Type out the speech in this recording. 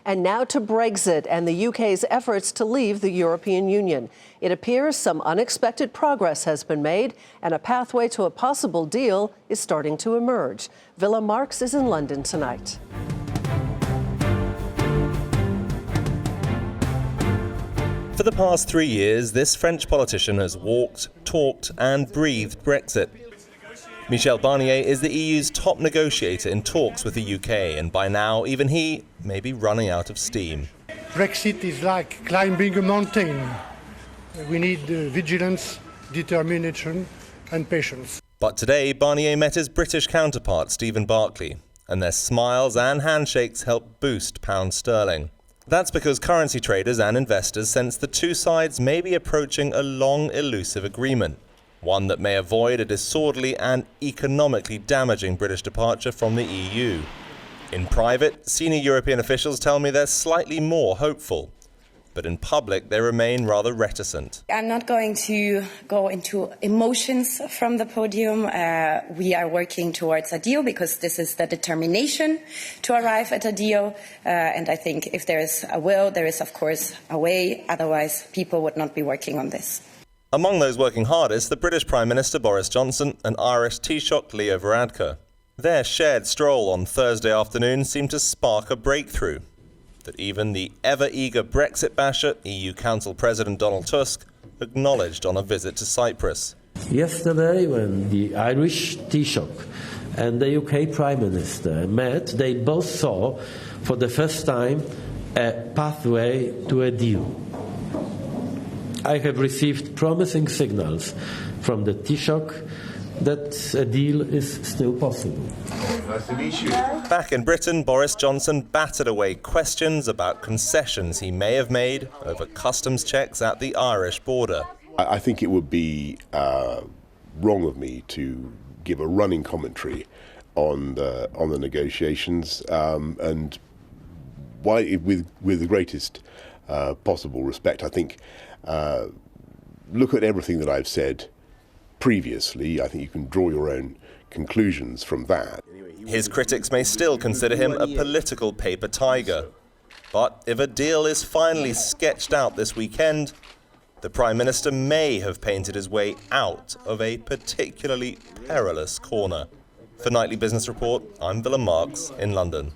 And now to Brexit and the UK's efforts to leave the European Union. It appears some unexpected progress has been made and a pathway to a possible deal is starting to emerge. Willem Marx is in London tonight. For the past 3 years, this French politician has walked, talked and breathed Brexit. Michel Barnier is the EU's top negotiator in talks with the UK, and by now even he may be running out of steam. Brexit is like climbing a mountain. We need vigilance, determination and patience. But today, Barnier met his British counterpart, Stephen Barclay, and their smiles and handshakes helped boost pound sterling. That's because currency traders and investors sense the two sides may be approaching a long, elusive agreement, one that may avoid a disorderly and economically damaging British departure from the EU. In private, senior European officials tell me they're slightly more hopeful, but in public they remain rather reticent. I'm not going to go into emotions from the podium. We are working towards a deal because this is the determination to arrive at a deal. And I think if there is a will, there is, of course, a way. Otherwise, people would not be working on this. Among those working hardest, the British Prime Minister Boris Johnson and Irish Taoiseach Leo Varadkar. Their shared stroll on Thursday afternoon seemed to spark a breakthrough that even the ever-eager Brexit basher, EU Council President Donald Tusk, acknowledged on a visit to Cyprus. Yesterday, when the Irish Taoiseach and the UK Prime Minister met, they both saw, for the first time, a pathway to a deal. I have received promising signals from the Taoiseach that a deal is still possible. Nice to meet you. Back in Britain, Boris Johnson battered away questions about concessions he may have made over customs checks at the Irish border. I think it would be wrong of me to give a running commentary on the negotiations, and why, with the greatest possible respect, I think look at everything that I've said previously. I think you can draw your own conclusions from that. His critics may still consider him a political paper tiger. But if a deal is finally sketched out this weekend, the Prime Minister may have painted his way out of a particularly perilous corner. For Nightly Business Report, I'm Willem Marx in London.